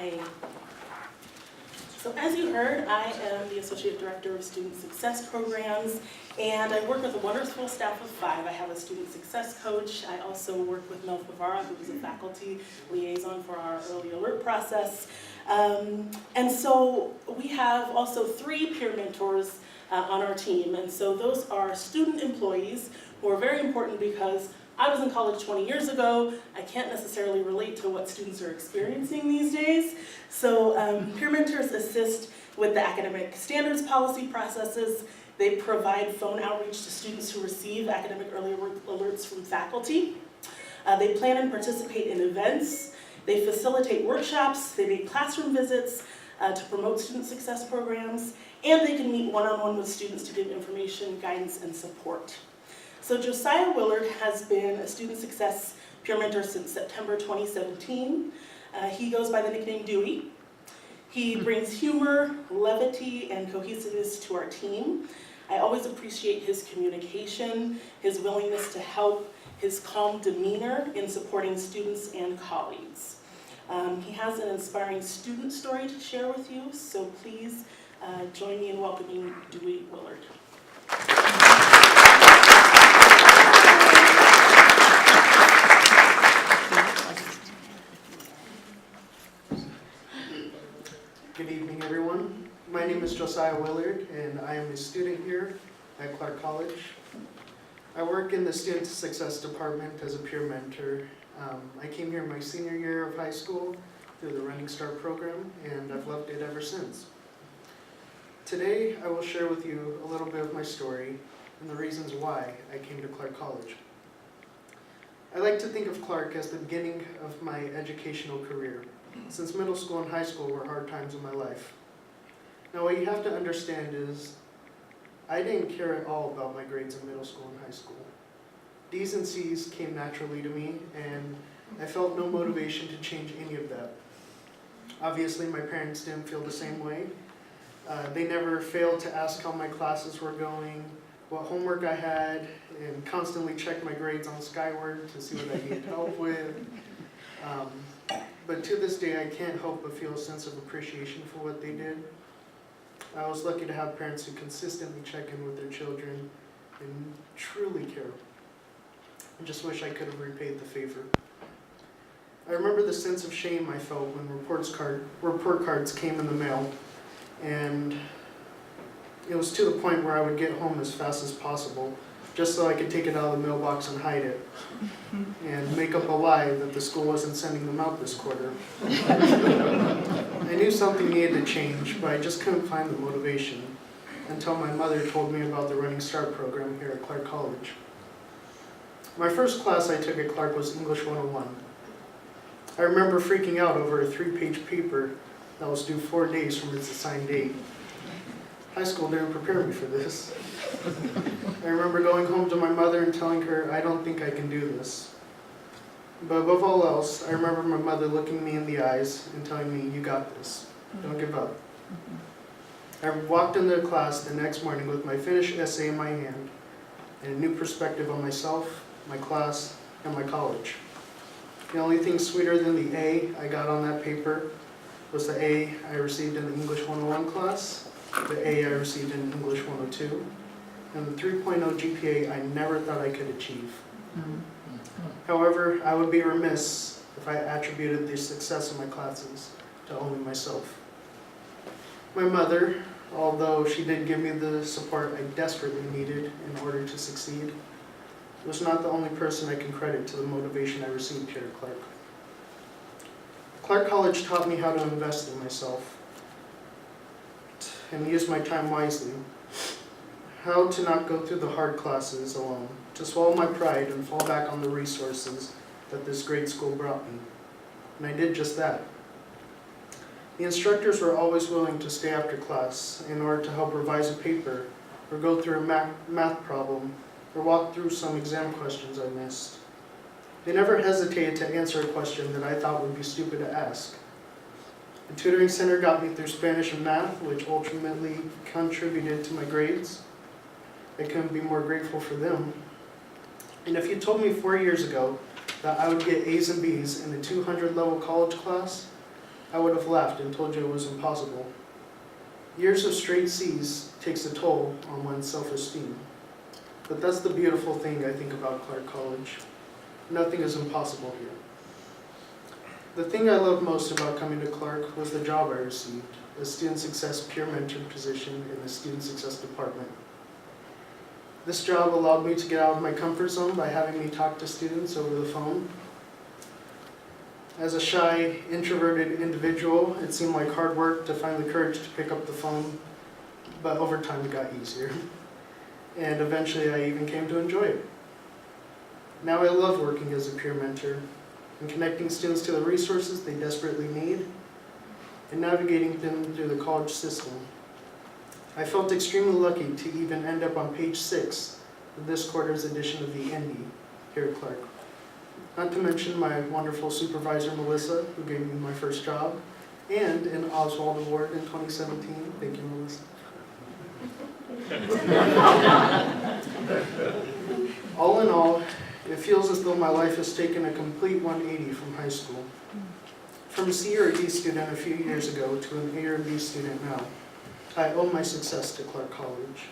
Hi. So as you heard, I am the Associate Director of Student Success Programs, and I work with a wonderful staff of 5. I have a student success coach. I also work with Mel Favara, who is a faculty liaison for our early alert process. And so we have also 3 peer mentors on our team, and so those are student employees who are very important because I was in college 20 years ago. I can't necessarily relate to what students are experiencing these days. So peer mentors assist with the academic standards policy processes. They provide phone outreach to students who receive academic early alerts from faculty. They plan and participate in events. They facilitate workshops. They make classroom visits to promote student success programs. And they can meet one-on-one with students to give information, guidance, and support. So Josiah Willard has been a student success peer mentor since September 2017. He goes by the nickname Dewey. He brings humor, levity, and cohesiveness to our team. I always appreciate his communication, his willingness to help, his calm demeanor in supporting students and colleagues. He has an inspiring student story to share with you, so please join me in welcoming Dewey Willard. Good evening, everyone. My name is Josiah Willard, and I am a student here at Clark College. I work in the Student Success Department as a peer mentor. I came here my senior year of high school through the Running Start program, and I've loved it ever since. Today, I will share with you a little bit of my story and the reasons why I came to Clark College. I like to think of Clark as the beginning of my educational career, since middle school and high school were hard times in my life. Now, what you have to understand is, I didn't care at all about my grades in middle school and high school. D's and C's came naturally to me, and I felt no motivation to change any of that. Obviously, my parents didn't feel the same way. They never failed to ask how my classes were going, what homework I had, and constantly checked my grades on Skyward to see what I needed help with. But to this day, I can't help but feel a sense of appreciation for what they did. I was lucky to have parents who consistently check in with their children and truly care. I just wish I could have repaid the favor. I remember the sense of shame I felt when report cards came in the mail, and it was to the point where I would get home as fast as possible just so I could take it out of the mailbox and hide it, and make up a lie that the school wasn't sending them out this quarter. I knew something needed to change, but I just couldn't find the motivation until my mother told me about the Running Start program here at Clark College. My first class I took at Clark was English 101. I remember freaking out over a 3-page paper that was due 4 days from its assigned date. High school didn't prepare me for this. I remember going home to my mother and telling her, I don't think I can do this. But above all else, I remember my mother looking me in the eyes and telling me, you got this. Don't give up. I walked into class the next morning with my finished essay in my hand and a new perspective on myself, my class, and my college. The only thing sweeter than the A I got on that paper was the A I received in the English 101 class, the A I received in English 102, and the 3.0 GPA I never thought I could achieve. However, I would be remiss if I attributed the success of my classes to only myself. My mother, although she did give me the support I desperately needed in order to succeed, was not the only person I can credit to the motivation I received here at Clark. Clark College taught me how to invest in myself and use my time wisely, how to not go through the hard classes alone, to swallow my pride and fall back on the resources that this great school brought me. And I did just that. The instructors were always willing to stay after class in order to help revise a paper or go through a math problem or walk through some exam questions I missed. They never hesitated to answer a question that I thought would be stupid to ask. The tutoring center got me through Spanish and math, which ultimately contributed to my grades. I couldn't be more grateful for them. And if you told me 4 years ago that I would get A's and B's in the 200 level college class, I would have laughed and told you it was impossible. Years of straight C's takes a toll on one's self-esteem. But that's the beautiful thing I think about Clark College. Nothing is impossible here. The thing I loved most about coming to Clark was the job I received, a student success peer mentor position in the student success department. This job allowed me to get out of my comfort zone by having me talk to students over the phone. As a shy, introverted individual, it seemed like hard work to find the courage to pick up the phone, but over time it got easier. And eventually I even came to enjoy it. Now I love working as a peer mentor and connecting students to the resources they desperately need and navigating them through the college system. I felt extremely lucky to even end up on page 6 of this quarter's edition of the Indy here at Clark. Not to mention my wonderful supervisor, Melissa, who gave me my first job, and an Oswald Award in 2017. Thank you, Melissa. All in all, it feels as though my life has taken a complete 180 from high school. From a C or a D student a few years ago to an A or B student now, I owe my success to Clark College.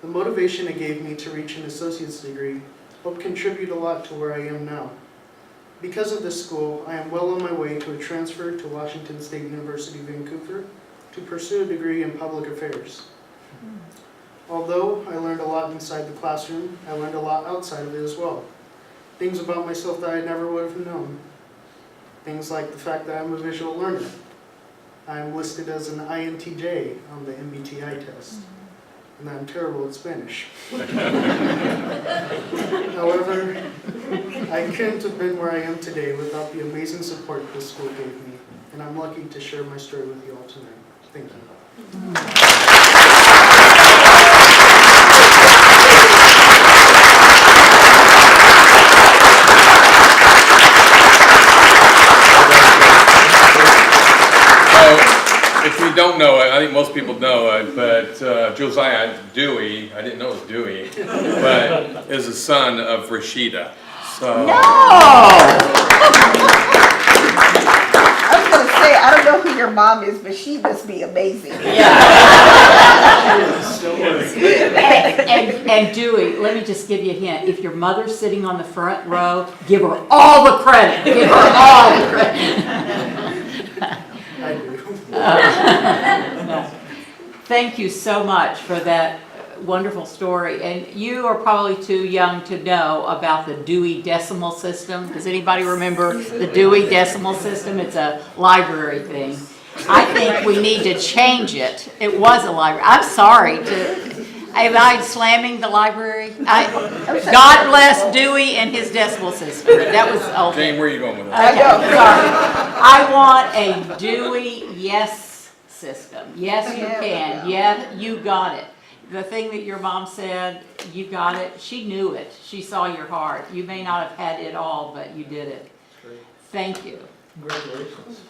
The motivation it gave me to reach an associate's degree helped contribute a lot to where I am now. Because of this school, I am well on my way to a transfer to Washington State University, Vancouver, to pursue a degree in public affairs. Although I learned a lot inside the classroom, I learned a lot outside of it as well. Things about myself that I never would have known. Things like the fact that I'm a visual learner. I am listed as an INTJ on the MBTI test, and I'm terrible at Spanish. However, I couldn't have been where I am today without the amazing support this school gave me, and I'm lucky to share my story with you all tonight. Thank you. If you don't know it, I think most people know it, but Josiah Dewey, I didn't know it was Dewey, but is the son of Rashida. So. No! I was going to say, I don't know who your mom is, but she must be amazing. And Dewey, let me just give you a hint. If your mother's sitting on the front row, give her all the credit. Give her all the credit. I do. No. Thank you so much for that wonderful story. And you are probably too young to know about the Dewey Decimal System. Does anybody remember the Dewey Decimal System? It's a library thing. I think we need to change it. It was a library. I'm sorry to... Am I slamming the library? God bless Dewey and his decimal system. That was okay. Jane, where are you going with that? I know, sorry. I want a Dewey yes system. Yes, you can. Yeah, you got it. The thing that your mom said, you got it. She knew it. She saw your heart. You may not have had it all, but you did it. Thank you. Congratulations.